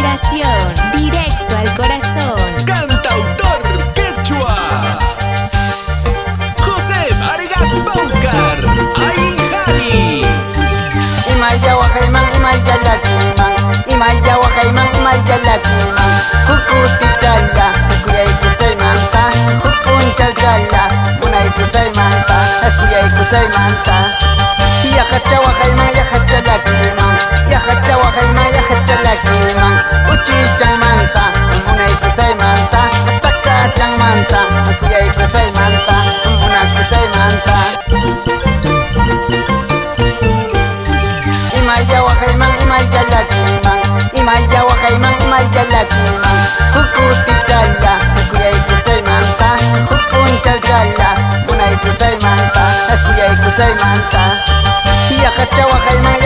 inspiración, directo al corazón. Cantautor quechua, José Vargas Baucar, Ayinjani. Imaya wahayman, imaya lakiman, imaya wahayman, imaya lakiman. Kukuti chala, kuyay kusay manta, kupuncha chala, munay kusay manta, kuyay kusay manta. Yahacha wahayman, yahacha lakiman, yahacha wahayman, yahacha lakiman. Uchichang manta, munay kusay manta, taksachang manta, kuyay kusay manta, munay kusay manta. Imaya wahayman, imaya lakiman, imaya wahayman, imaya lakiman. Kukuti chala, kuyay kusay manta, kupuncha chala, munay kusay manta, kuyay kusay manta. Yahacha wahayman,